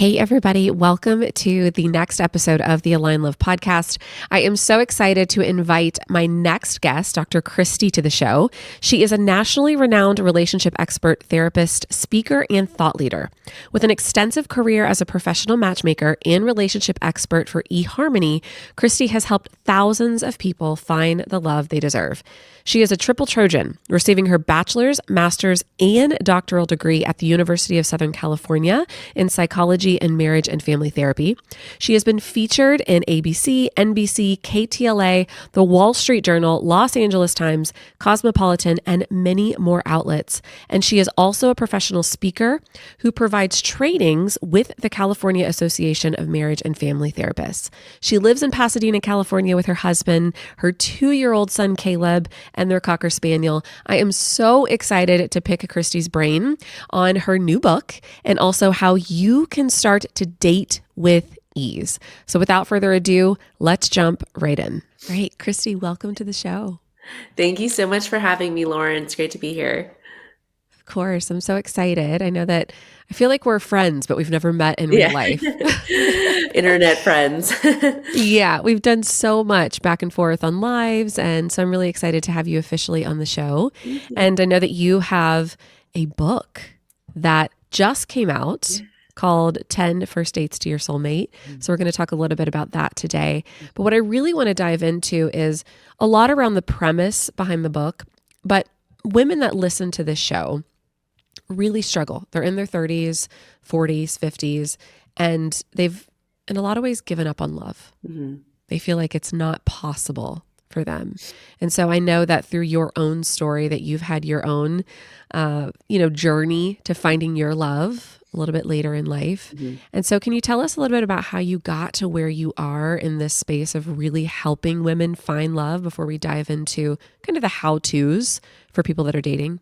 Hey, everybody. Welcome to the next episode of the Align Love podcast. I am so excited to invite my next guest, Dr. Christie, to the show. She is a nationally renowned relationship expert, therapist, speaker, and thought leader. With an extensive career as a professional matchmaker and relationship expert for eHarmony, Christie has helped thousands of people find the love they deserve. She is a triple Trojan, receiving her bachelor's, master's, and doctoral degree at the University of Southern California in psychology and marriage and family therapy. She has been featured in ABC, NBC, KTLA, The Wall Street Journal, Los Angeles Times, Cosmopolitan, and many more outlets. And she is also a professional speaker who provides trainings with the California Association of Marriage and Family Therapists. She lives in Pasadena, California with her husband, her 2-year-old son, Caleb, and their Cocker Spaniel. I am so excited to pick Christie's brain on her new book and also how you can start to date with ease. So without further ado, let's jump right in. All right, Christie, welcome to the show. Thank you so much for having me, Lauren. It's great to be here. Of course, I'm so excited. I know that I feel like we're friends, but we've never met in real life. Internet friends. Yeah, we've done so much back and forth on lives. And so I'm really excited to have you officially on the show. And I know that you have a book that just came out called 10 First Dates to Your Soulmate. So we're going to talk a little bit about that today. But what I really want to dive into is a lot around the premise behind the book. But women that listen to this show really struggle. They're in their 30s, 40s, 50s, and they've, in a lot of ways, given up on love. They feel like it's not possible for them. And so I know that through your own story that you've had your own, journey to finding your love a little bit later in life. And so can you tell us a little bit about how you got to where you are in this space of really helping women find love before we dive into kind of the how-tos for people that are dating?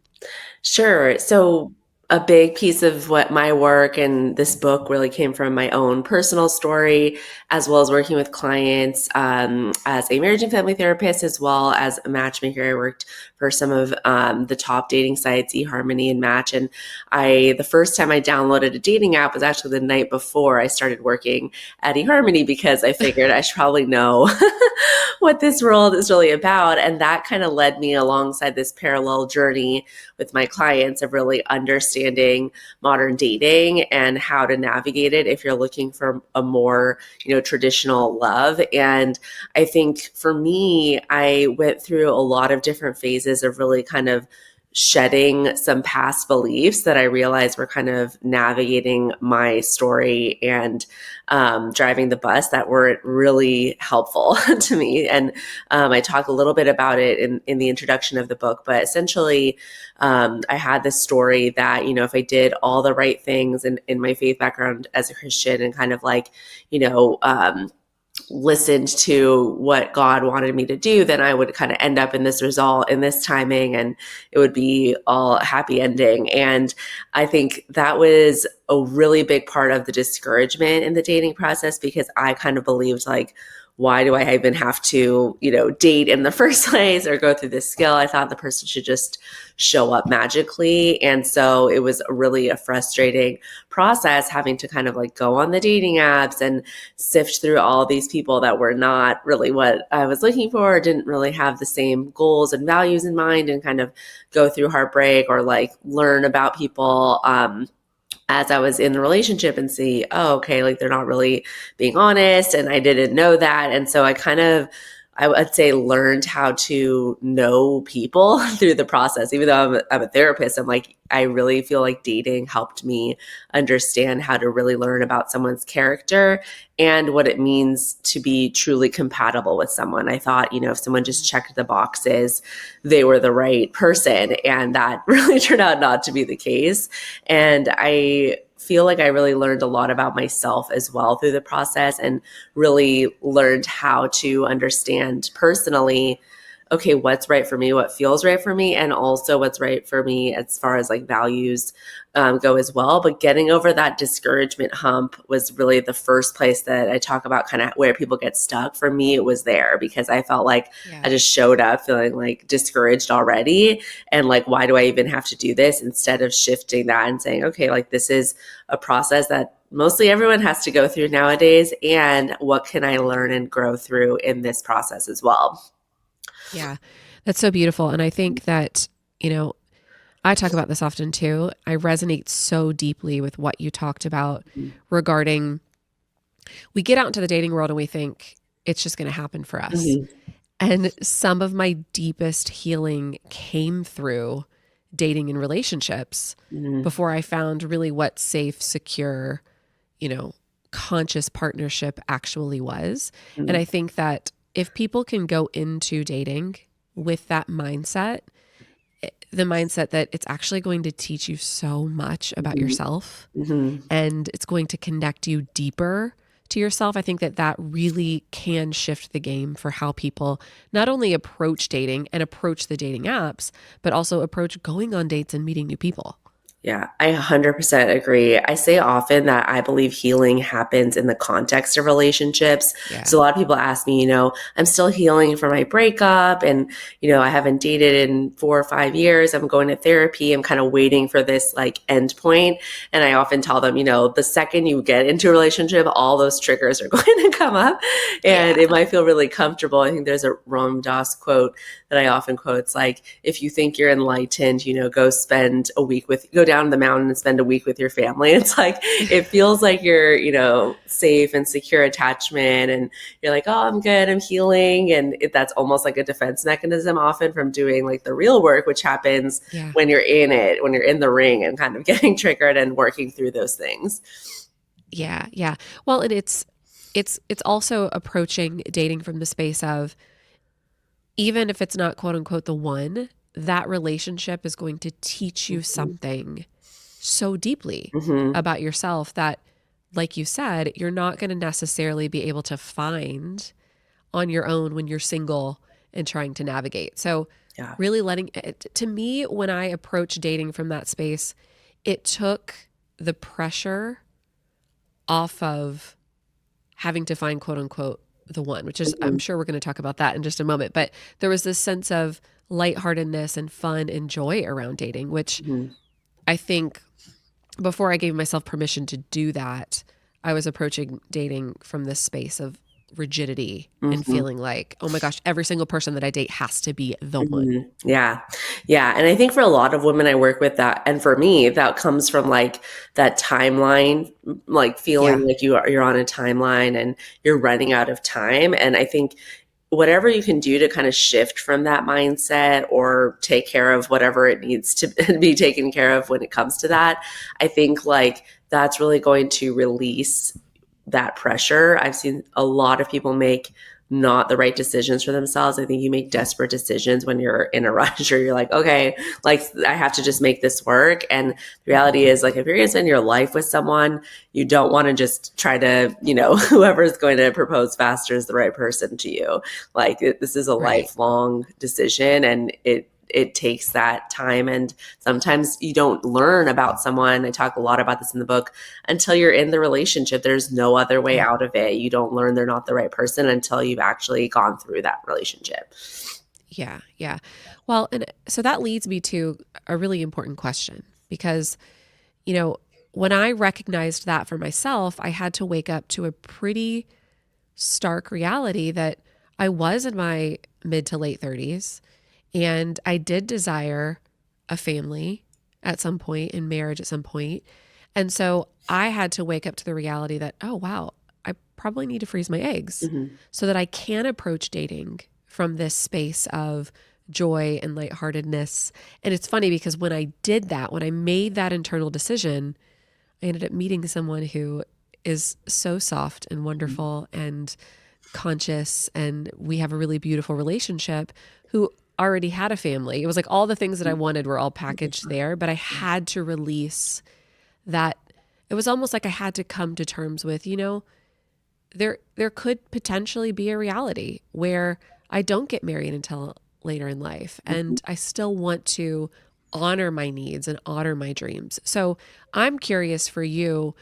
Sure. So a big piece of what my work and this book really came from my own personal story, as well as working with clients as a marriage and family therapist, as well as a matchmaker. I worked for some of the top dating sites, eHarmony and Match. And the first time I downloaded a dating app was actually the night before I started working at eHarmony, because I figured I should probably know what this world is really about. And that kind of led me alongside this parallel journey with my clients of really understanding modern dating and how to navigate it if you're looking for a more, traditional love. And I think for me, I went through a lot of different phases of really kind of shedding some past beliefs that I realized were kind of navigating my story and driving the bus that weren't really helpful to me. And I talk a little bit about it in the introduction of the book, but essentially I had this story that, if I did all the right things in my faith background as a Christian and kind of like, listened to what God wanted me to do, then I would kind of end up in this result, in this timing, and it would be all happy ending. And I think that was a really big part of the discouragement in the dating process, because I kind of believed like, why do I even have to, date in the first place or go through this skill? I thought the person should just show up magically. And so it was really a frustrating process having to kind of like go on the dating apps and sift through all these people that were not really what I was looking for, or didn't really have the same goals and values in mind, and kind of go through heartbreak or like learn about people as I was in the relationship and see, oh, okay, like they're not really being honest. And I didn't know that. And so I would say learned how to know people through the process. Even though I'm a therapist, I really feel like dating helped me understand how to really learn about someone's character and what it means to be truly compatible with someone. I thought, if someone just checked the boxes, they were the right person. And that really turned out not to be the case. And I feel like I really learned a lot about myself as well through the process, and really learned how to understand personally okay, what's right for me, what feels right for me, and also what's right for me as far as like values go as well. But getting over that discouragement hump was really the first place that I talk about kind of where people get stuck. For me, it was there because I felt like I just showed up feeling like discouraged already. And like, why do I even have to do this? Instead of shifting that and saying, okay, like this is a process that mostly everyone has to go through nowadays. And what can I learn and grow through in this process as well? Yeah, that's so beautiful. And I think that, I talk about this often too. I resonate so deeply with what you talked about regarding we get out into the dating world and we think it's just going to happen for us. Mm-hmm. And some of my deepest healing came through dating and relationships before I found really what safe, secure, conscious partnership actually was. And I think that if people can go into dating with that mindset, the mindset that it's actually going to teach you so much about yourself and it's going to connect you deeper to yourself, I think that that really can shift the game for how people not only approach dating and approach the dating apps, but also approach going on dates and meeting new people. Yeah, I 100% agree. I say often that I believe healing happens in the context of relationships. Yeah. So a lot of people ask me, I'm still healing from my breakup and, I haven't dated in 4 or 5 years. I'm going to therapy. I'm kind of waiting for this like end point. And I often tell them, the second you get into a relationship, all those triggers are going to come up and it might feel really comfortable. I think there's a Ram Dass quote that I often quote. It's like, if you think you're enlightened, go down the mountain and spend a week with your family. It's like, it feels like you're, safe and secure attachment. And you're like, oh, I'm good. I'm healing. And that's almost like a defense mechanism often from doing like the real work, which happens when you're in it, when you're in the ring and kind of getting triggered and working through those things. Yeah. Yeah. Well, and it's also approaching dating from the space of, even if it's not quote unquote the one, that relationship is going to teach you something so deeply about yourself that, like you said, you're not going to necessarily be able to find on your own when you're single and trying to navigate. So really letting it, to me, when I approach dating from that space, it took the pressure off of having to find quote unquote the one, which is, I'm sure we're going to talk about that in just a moment. But there was this sense of lightheartedness and fun and joy around dating, which I think before I gave myself permission to do that, I was approaching dating from this space of rigidity and feeling like, oh my gosh, every single person that I date has to be the one. Yeah. Yeah. And I think for a lot of women I work with that, and for me, that comes from like that timeline, like feeling like you're on a timeline and you're running out of time. And I think whatever you can do to kind of shift from that mindset or take care of whatever it needs to be taken care of when it comes to that, I think like that's really going to release that pressure. I've seen a lot of people make not the right decisions for themselves. I think you make desperate decisions when you're in a rush or you're like, okay, like I have to just make this work. And the reality is like, if you're going to spend your life with someone, you don't want to just try to, whoever's going to propose faster is the right person to you. Like this is a lifelong decision and it takes that time. And sometimes you don't learn about someone. I talk a lot about this in the book until you're in the relationship. There's no other way out of it. You don't learn they're not the right person until you've actually gone through that relationship. Yeah. Yeah. Well, and so that leads me to a really important question because, when I recognized that for myself, I had to wake up to a pretty stark reality that I was in my mid to late 30s. And I did desire a family at some point and marriage at some point. And so I had to wake up to the reality that, oh, wow, I probably need to freeze my eggs so that I can approach dating from this space of joy and lightheartedness. And it's funny because when I did that, when I made that internal decision, I ended up meeting someone who is so soft and wonderful and conscious. And we have a really beautiful relationship who already had a family. It was like all the things that I wanted were all packaged there, but I had to release that. It was almost like I had to come to terms with, there could potentially be a reality where I don't get married until later in life. And I still want to honor my needs and honor my dreams. So I'm curious for you,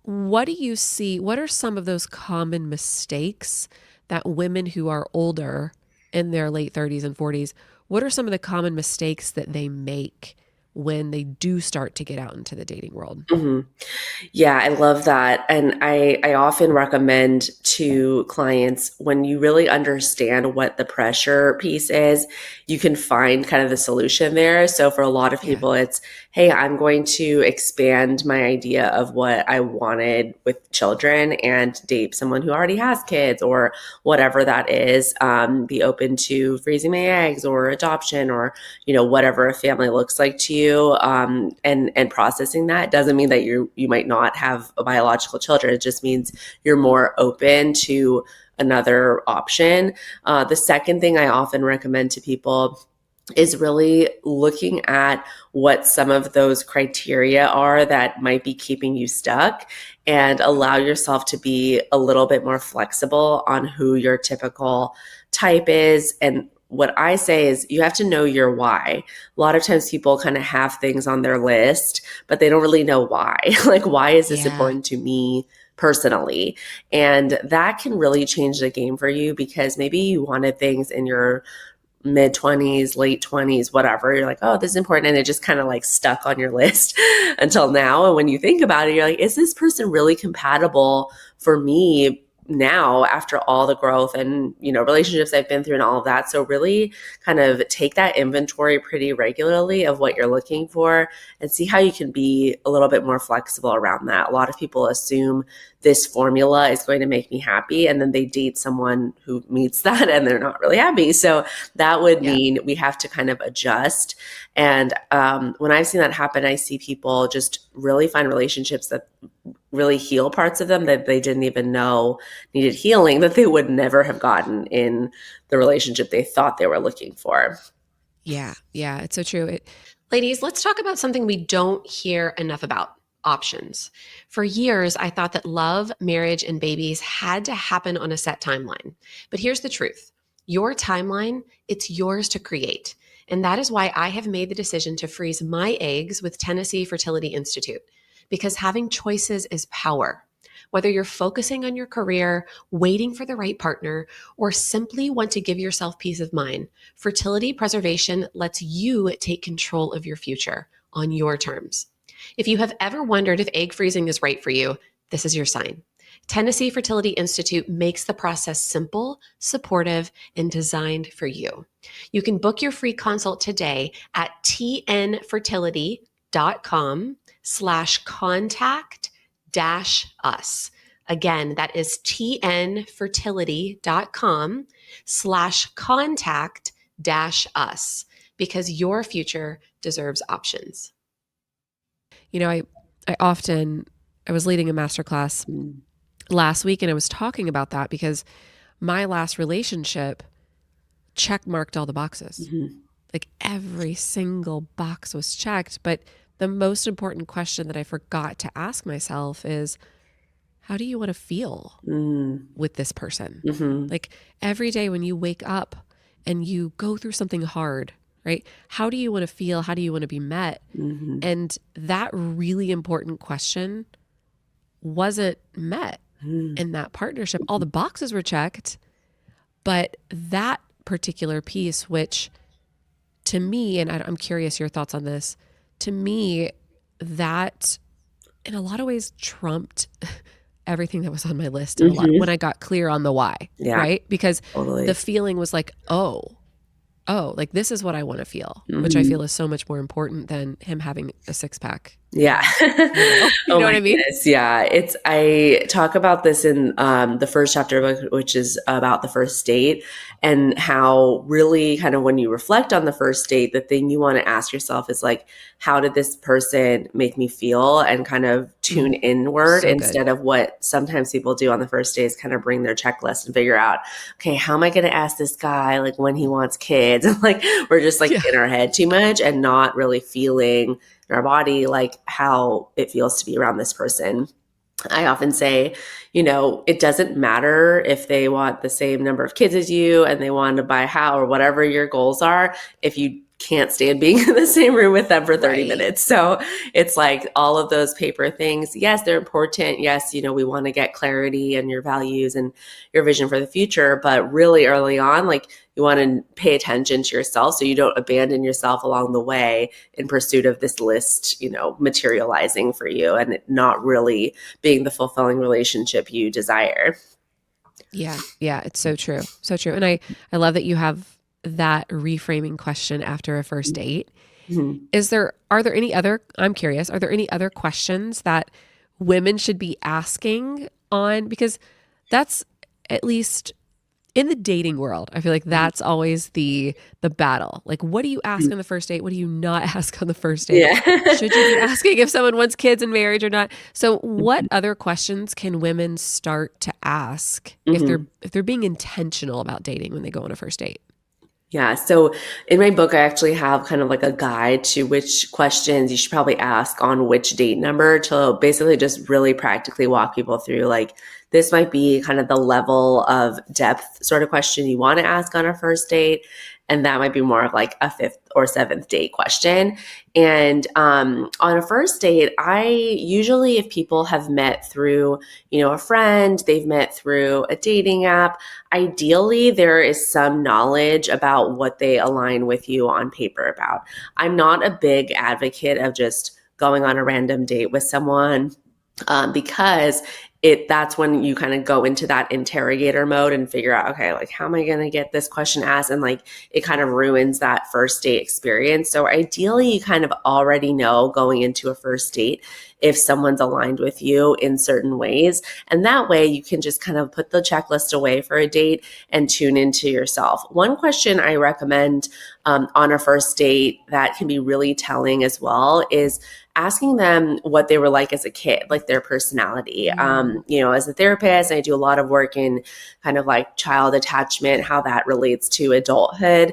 what do you see? What are some of those common mistakes that women who are older in their late 30s and 40s, what are some of the common mistakes that they make when they do start to get out into the dating world? Mhm. Yeah, I love that. And I often recommend to clients, when you really understand what the pressure piece is, you can find kind of the solution there. So for a lot of Yeah. people, it's, hey, I'm going to expand my idea of what I wanted with children and date someone who already has kids or whatever that is. Be open to freezing my eggs or adoption or, whatever a family looks like to you. And processing that doesn't mean that you might not have a biological children. It just means you're more open to another option. The second thing I often recommend to people is really looking at what some of those criteria are that might be keeping you stuck, and allow yourself to be a little bit more flexible on who your typical type is. And what I say is you have to know your why. A lot of times people kind of have things on their list, but they don't really know why. Like, why is this Yeah. important to me personally? And that can really change the game for you, because maybe you wanted things in your mid 20s, late 20s, whatever. You're like, oh, this is important. And it just kind of like stuck on your list until now. And when you think about it, you're like, is this person really compatible for me now after all the growth and, relationships I've been through and all of that? So really kind of take that inventory pretty regularly of what you're looking for and see how you can be a little bit more flexible around that. A lot of people assume this formula is going to make me happy, and then they date someone who meets that and they're not really happy. So that would Yeah. mean we have to kind of adjust. And when I've seen that happen, I see people just really find relationships that really heal parts of them that they didn't even know needed healing, that they would never have gotten in the relationship they thought they were looking for. Yeah. Yeah. It's so true. Ladies, let's talk about something we don't hear enough about: options. For years, I thought that love, marriage, and babies had to happen on a set timeline. But here's the truth: your timeline, it's yours to create. And that is why I have made the decision to freeze my eggs with Tennessee Fertility Institute, because having choices is power. Whether you're focusing on your career, waiting for the right partner, or simply want to give yourself peace of mind, fertility preservation lets you take control of your future on your terms. If you have ever wondered if egg freezing is right for you, this is your sign. Tennessee Fertility Institute makes the process simple, supportive, and designed for you. You can book your free consult today at tnfertility.com/contact us. Again, that is tnfertility.com/contact us, because your future deserves options. I was leading a masterclass last week, and I was talking about that because my last relationship check marked all the boxes. Mm-hmm. Like every single box was checked. But the most important question that I forgot to ask myself is, how do you want to feel with this person? Mm-hmm. Like every day when you wake up and you go through something hard, right? How do you want to feel? How do you want to be met? Mm-hmm. And that really important question wasn't met in that partnership. All the boxes were checked, but that particular piece, which to me, and I'm curious your thoughts on this, to me, that in a lot of ways trumped everything that was on my list in a lot when I got clear on the why, Yeah, right? Because totally. the feeling was like, like this is what I want to feel, which I feel is so much more important than him having a six pack. Yeah. You know what I mean? Goodness. Yeah. I talk about this in the first chapter of the book, which is about the first date, and how really kind of when you reflect on the first date, the thing you want to ask yourself is like, how did this person make me feel? And kind of tune inward So good. instead of what sometimes people do on the first date is kind of bring their checklist and figure out, okay, how am I going to ask this guy like when he wants kids? And like, we're just like in our head too much and not really feeling in our body like how it feels to be around this person. I often say, it doesn't matter if they want the same number of kids as you and they want to buy a house or whatever your goals are, if you can't stand being in the same room with them for 30 Right. minutes. So it's like all of those paper things. Yes, they're important. Yes, we want to get clarity and your values and your vision for the future. But really early on, like you want to pay attention to yourself so you don't abandon yourself along the way in pursuit of this list, materializing for you and not really being the fulfilling relationship you desire. Yeah. Yeah. It's so true. So true. And I love that you have that reframing question after a first date. Mm-hmm. Are there any other, I'm curious, are there any other questions that women should be asking on? Because that's, at least in the dating world, I feel like that's always the battle. Like, what do you ask on the first date? What do you not ask on the first date? Yeah. Should you be asking if someone wants kids and marriage or not? So what other questions can women start to ask Mm-hmm. if they're being intentional about dating when they go on a first date? Yeah. So in my book, I actually have kind of like a guide to which questions you should probably ask on which date number to basically just really practically walk people through. Like, this might be kind of the level of depth sort of question you want to ask on a first date. And that might be more of like a fifth or seventh date question. And on a first date, I usually, if people have met through, a friend, they've met through a dating app, ideally there is some knowledge about what they align with you on paper about. I'm not a big advocate of just going on a random date with someone, because that's when you kind of go into that interrogator mode and figure out, okay, like, how am I going to get this question asked? And like, it kind of ruins that first date experience. So ideally, you kind of already know going into a first date if someone's aligned with you in certain ways. And that way you can just kind of put the checklist away for a date and tune into yourself. One question I recommend on a first date that can be really telling as well is asking them what they were like as a kid, like their personality. As a therapist, I do a lot of work in kind of like child attachment, how that relates to adulthood,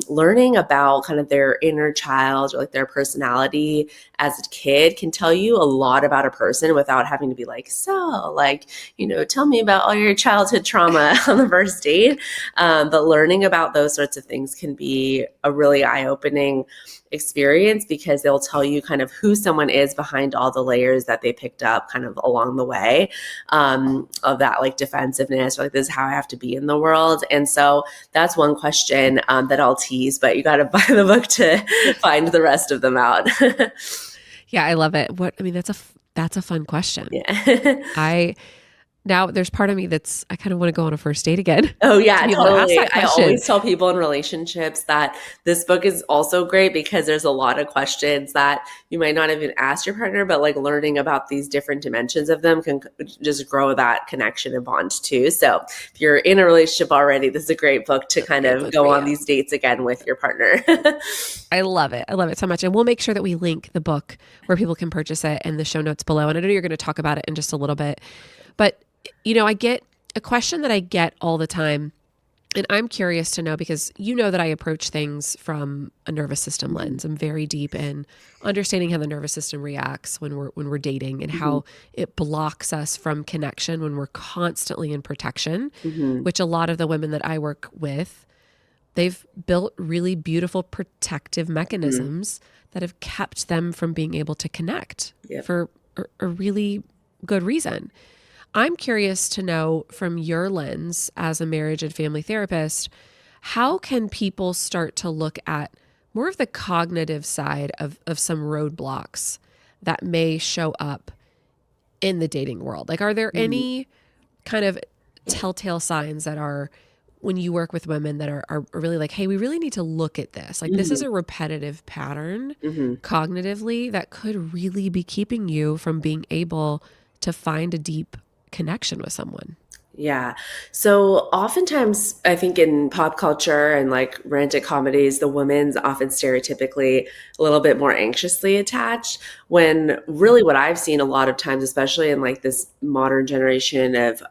learning about kind of their inner child or like their personality as a kid can tell you a lot about a person without having to be like, so like, tell me about all your childhood trauma on the first date. But learning about those sorts of things can be a really eye-opening experience because they'll tell you kind of who someone is behind all the layers that they picked up kind of along the way, of that like defensiveness, or like, this is how I have to be in the world. And so that's one question that I'll tease, but you got to buy the book to find the rest of them out. Yeah, I love it. That's a fun question. Yeah. Now there's part of me I kind of want to go on a first date again. Oh yeah, To be able to ask totally. that I question. always tell people in relationships that this book is also great because there's a lot of questions that you might not even ask your partner, but like learning about these different dimensions of them can just grow that connection and bond too. So if you're in a relationship already, this is a great book to kind of go on these dates again with your partner. I love it. I love it so much. And we'll make sure that we link the book where people can purchase it in the show notes below. And I know you're going to talk about it in just a little bit, but I get a question that I get all the time, and I'm curious to know because that I approach things from a nervous system lens. I'm very deep in understanding how the nervous system reacts when we're dating and how it blocks us from connection when we're constantly in protection, which a lot of the women that I work with, they've built really beautiful protective mechanisms that have kept them from being able to connect for a really good reason. I'm curious to know from your lens as a marriage and family therapist, how can people start to look at more of the cognitive side of some roadblocks that may show up in the dating world? Like, are there any kind of telltale signs that are when you work with women that are really like, hey, we really need to look at this. Like, this is a repetitive pattern cognitively that could really be keeping you from being able to find a deep connection with someone? Yeah. So oftentimes, I think in pop culture and like romantic comedies, the woman's often stereotypically a little bit more anxiously attached. When really what I've seen a lot of times, especially in like this modern generation of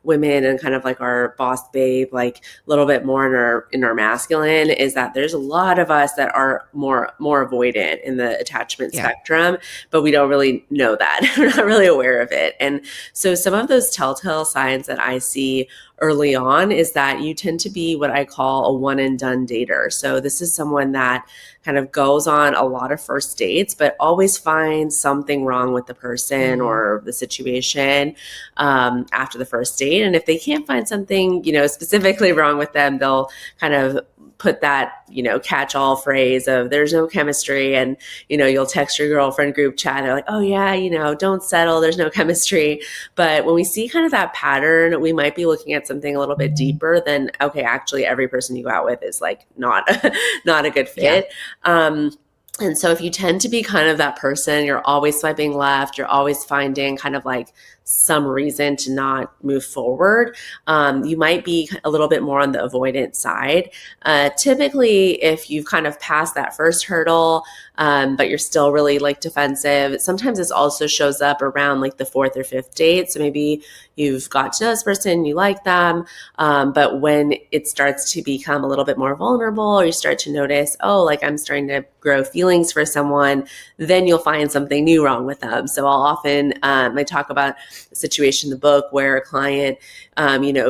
women and kind of like our boss babe, like a little bit more in our masculine, is that there's a lot of us that are more avoidant in the attachment Yeah. spectrum, but we don't really know that. We're not really aware of it. And so some of those telltale signs that I see early on is that you tend to be what I call a one and done dater. So this is someone that kind of goes on a lot of first dates, but always finds something wrong with the person Mm. or the situation after the first date. And if they can't find something, specifically wrong with them, they'll kind of put that, catch all phrase of there's no chemistry. And, you'll text your girlfriend group chat. And they're like, oh yeah, don't settle. There's no chemistry. But when we see kind of that pattern, we might be looking at something a little bit deeper than, okay, actually every person you go out with is like not, not a good Yeah. fit. And so if you tend to be kind of that person, you're always swiping left, you're always finding kind of like some reason to not move forward, you might be a little bit more on the avoidant side. Typically, if you've kind of passed that first hurdle, but you're still really like defensive, sometimes this also shows up around like the fourth or fifth date. So maybe you've got to know this person, you like them, but when it starts to become a little bit more vulnerable, or you start to notice, oh, like I'm starting to grow feelings for someone, then you'll find something new wrong with them. So I'll often, I talk about a situation in the book where a client,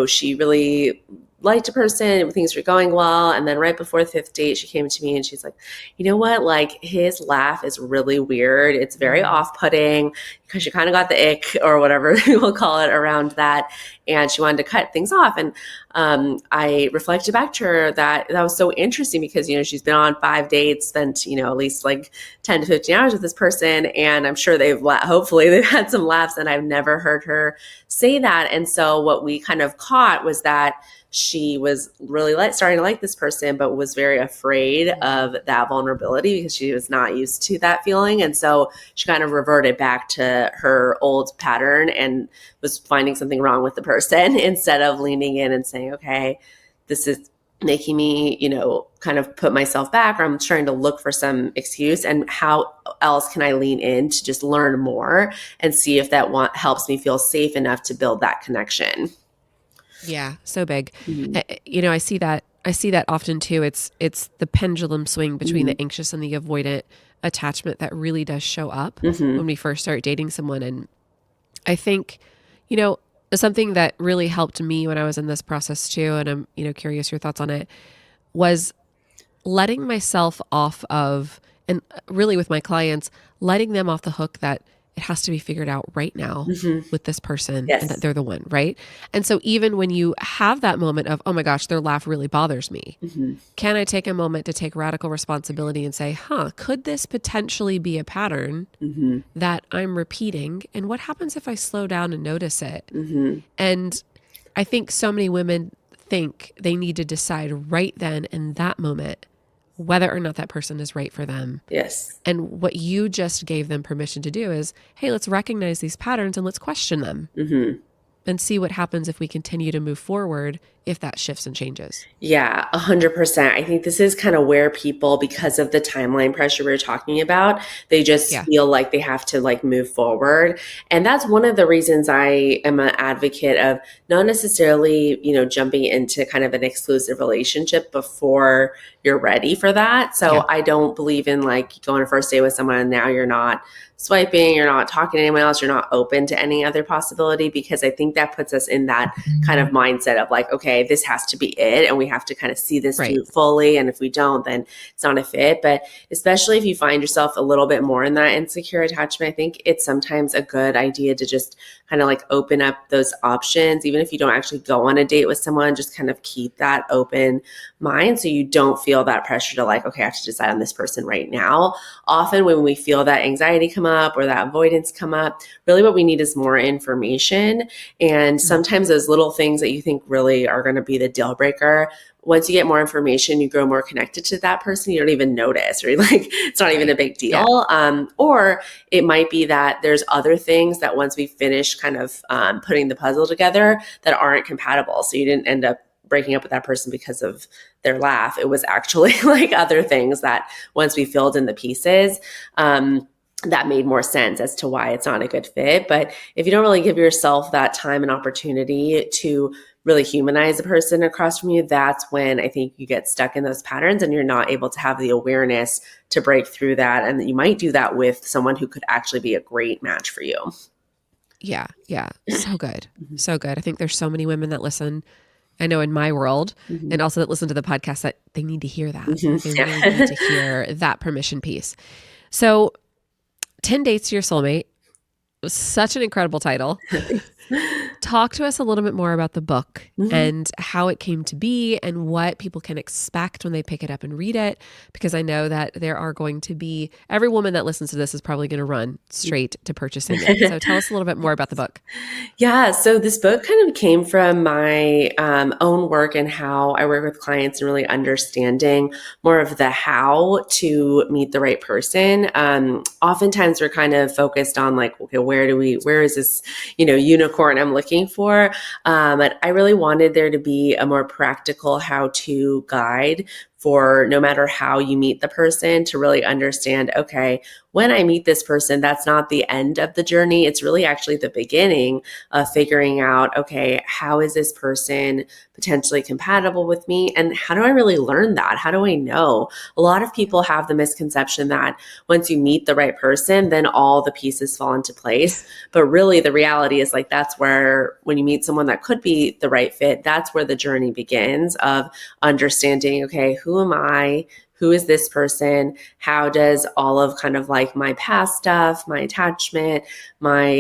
she really liked a person, things were going well. And then right before the fifth date, she came to me and she's like, you know what? Like his laugh is really weird. It's very off-putting because she kind of got the ick or whatever we'll call it around that. And she wanted to cut things off. And I reflected back to her that was so interesting because, she's been on 5 dates, spent, at least like 10 to 15 hours with this person. And I'm sure hopefully they've had some laughs, and I've never heard her say that. And so what we kind of caught was that she was really starting to like this person, but was very afraid of that vulnerability because she was not used to that feeling. And so she kind of reverted back to her old pattern and was finding something wrong with the person instead of leaning in and saying, okay, this is making me, kind of put myself back, or I'm trying to look for some excuse, and how else can I lean in to just learn more and see if that helps me feel safe enough to build that connection. Yeah, so big. Mm-hmm. I see that often too. It's the pendulum swing between Mm-hmm. the anxious and the avoidant attachment that really does show up Mm-hmm. when we first start dating someone. And I think, something that really helped me when I was in this process too, and I'm, curious your thoughts on it, was letting myself off of, and really with my clients, letting them off the hook that it has to be figured out right now Mm-hmm. with this person and that Yes. they're the one, right? And so even when you have that moment of, oh my gosh, their laugh really bothers me, Mm-hmm. can I take a moment to take radical responsibility and say, could this potentially be a pattern Mm-hmm. that I'm repeating? And what happens if I slow down and notice it? Mm-hmm. And I think so many women think they need to decide right then in that moment whether or not that person is right for them. Yes. And what you just gave them permission to do is, hey, let's recognize these patterns and let's question them Mm-hmm. and see what happens if we continue to move forward, if that shifts and changes. Yeah, 100%. I think this is kind of where people, because of the timeline pressure we were talking about, they just Yeah. feel like they have to like move forward. And that's one of the reasons I am an advocate of not necessarily, jumping into kind of an exclusive relationship before you're ready for that. So Yeah. I don't believe in like going on a first date with someone and now you're not swiping, you're not talking to anyone else, you're not open to any other possibility, because I think that puts us in that kind of mindset of like, okay, this has to be it, and we have to kind of see this Right. through fully, and if we don't, then it's not a fit. But especially if you find yourself a little bit more in that insecure attachment, I think it's sometimes a good idea to just kind of like open up those options, even if you don't actually go on a date with someone, just kind of keep that open mind. So you don't feel that pressure to like, okay, I have to decide on this person right now. Often when we feel that anxiety come up or that avoidance come up, really what we need is more information. And sometimes those little things that you think really are going to be the deal breaker, once you get more information, you grow more connected to that person. You don't even notice, or like it's not even a big deal. Yeah. Or it might be that there's other things that once we finish kind of putting the puzzle together that aren't compatible. So you didn't end up breaking up with that person because of their laugh. It was actually like other things that once we filled in the pieces, that made more sense as to why it's not a good fit. But if you don't really give yourself that time and opportunity to really humanize a person across from you, that's when I think you get stuck in those patterns and you're not able to have the awareness to break through that. And you might do that with someone who could actually be a great match for you. Yeah. Yeah. So good. So good. I think there's so many women that listen, I know in my world, and also that listen to the podcast, that they need to hear that. They really need to hear that permission piece. So 10 Dates to Your Soulmate was such an incredible title. Talk to us a little bit more about the book and how it came to be and what people can expect when they pick it up and read it. Because I know that there are going to be, every woman that listens to this is probably going to run straight to purchasing it. So tell us a little bit more about the book. Yeah. So this book kind of came from my own work and how I work with clients and really understanding more of the how to meet the right person. Oftentimes we're kind of focused on like, okay, where is this, unicorn I'm looking for? But I really wanted there to be a more practical how-to guide for no matter how you meet the person, to really understand, okay, when I meet this person, that's not the end of the journey. It's really actually the beginning of figuring out, okay, how is this person potentially compatible with me? And how do I really learn that? How do I know? A lot of people have the misconception that once you meet the right person, then all the pieces fall into place. But really the reality is like, that's where, when you meet someone that could be the right fit, that's where the journey begins of understanding, okay, who am I? Who is this person? How does all of kind of like my past stuff, my attachment, my,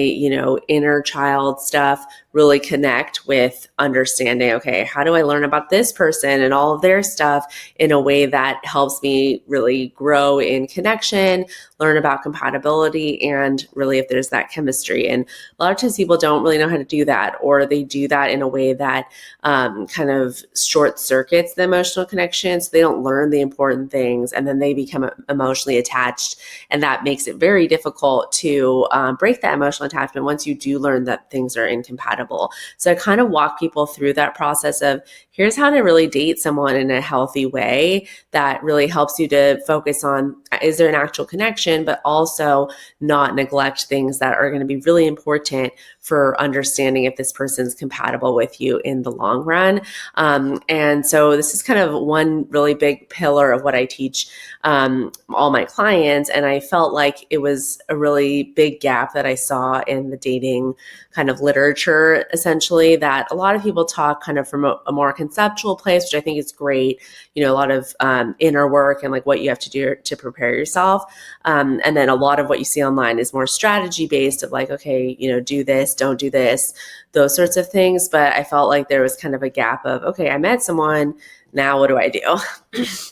inner child stuff really connect with understanding, okay, how do I learn about this person and all of their stuff in a way that helps me really grow in connection, learn about compatibility, and really if there's that chemistry. And a lot of times people don't really know how to do that, or they do that in a way that kind of short circuits the emotional connection. So they don't learn the important things, and then they become emotionally attached. And that makes it very difficult to break that emotional attachment once you do learn that things are incompatible. So I kind of walk people through that process of, here's how to really date someone in a healthy way that really helps you to focus on, is there an actual connection, but also not neglect things that are going to be really important for understanding if this person's compatible with you in the long run. And so this is kind of one really big pillar of what I teach all my clients. And I felt like it was a really big gap that I saw in the dating kind of literature, essentially, that a lot of people talk kind of from a more conceptual place, which I think is great. A lot of inner work and like what you have to do to prepare yourself. And then a lot of what you see online is more strategy based of like, okay, do this, don't do this, those sorts of things. But I felt like there was kind of a gap of, okay, I met someone, now what do I do?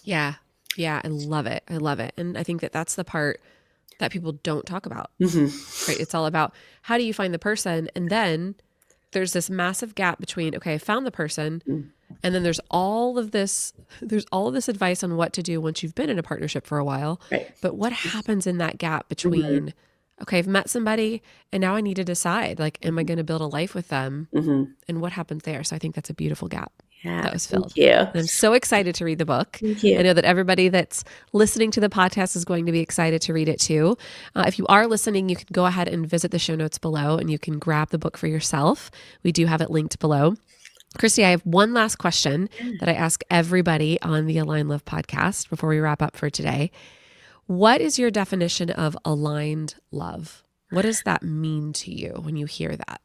Yeah. Yeah. I love it. I love it. And I think that that's the part that people don't talk about, right? It's all about how do you find the person? And then there's this massive gap between, okay, I found the person. And then there's all of this advice on what to do once you've been in a partnership for a while. Right. But what happens in that gap between, okay, I've met somebody and now I need to decide, like, am I going to build a life with them? And what happens there? So I think that's a beautiful gap. Yeah, that was filled. Thank you. And I'm so excited to read the book. Thank you. I know that everybody that's listening to the podcast is going to be excited to read it too. If you are listening, you can go ahead and visit the show notes below and you can grab the book for yourself. We do have it linked below. Christie, I have one last question that I ask everybody on the Align Love podcast before we wrap up for today. What is your definition of aligned love? What does that mean to you when you hear that?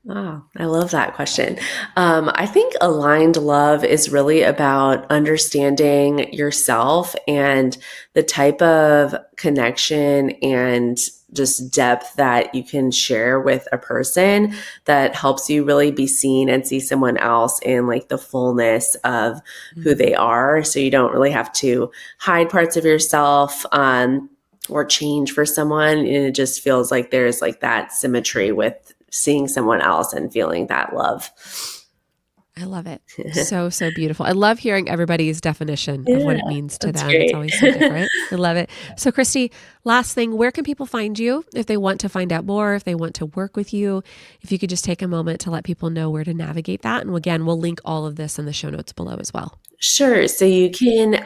Oh, I love that question. I think aligned love is really about understanding yourself and the type of connection and just depth that you can share with a person that helps you really be seen and see someone else in like the fullness of who Mm. they are. So you don't really have to hide parts of yourself. Or change for someone. And it just feels like there's like that symmetry with seeing someone else and feeling that love. I love it. So, so beautiful. I love hearing everybody's definition of what Yeah, it means to that's them. It's great. always so different. I love it. So, Christie, last thing, where can people find you if they want to find out more, if they want to work with you? If you could just take a moment to let people know where to navigate that. And again, we'll link all of this in the show notes below as well. Sure. So you can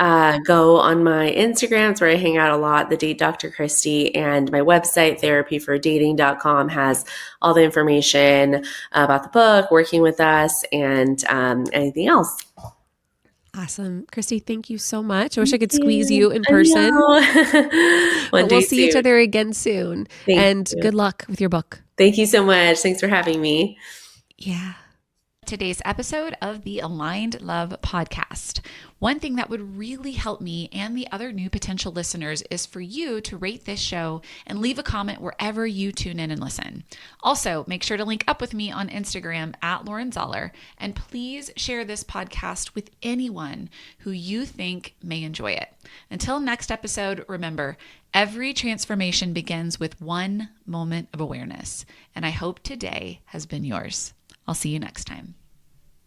go on my Instagrams where I hang out a lot, the Date Dr. Christie, and my website, therapyfordating.com, has all the information about the book, working with us, and anything else. Awesome. Christie, thank you so much. I wish I Thank could squeeze you. you in I person, know. One but we'll day see each soon. other again soon. Thank And you. good luck with your book. Thank you so much. Thanks for having me. Yeah. Today's episode of the Aligned Love podcast. One thing that would really help me and the other new potential listeners is for you to rate this show and leave a comment wherever you tune in and listen. Also, make sure to link up with me on Instagram at Lauren Zoller, and please share this podcast with anyone who you think may enjoy it. Until next episode, remember, every transformation begins with one moment of awareness, and I hope today has been yours. I'll see you next time.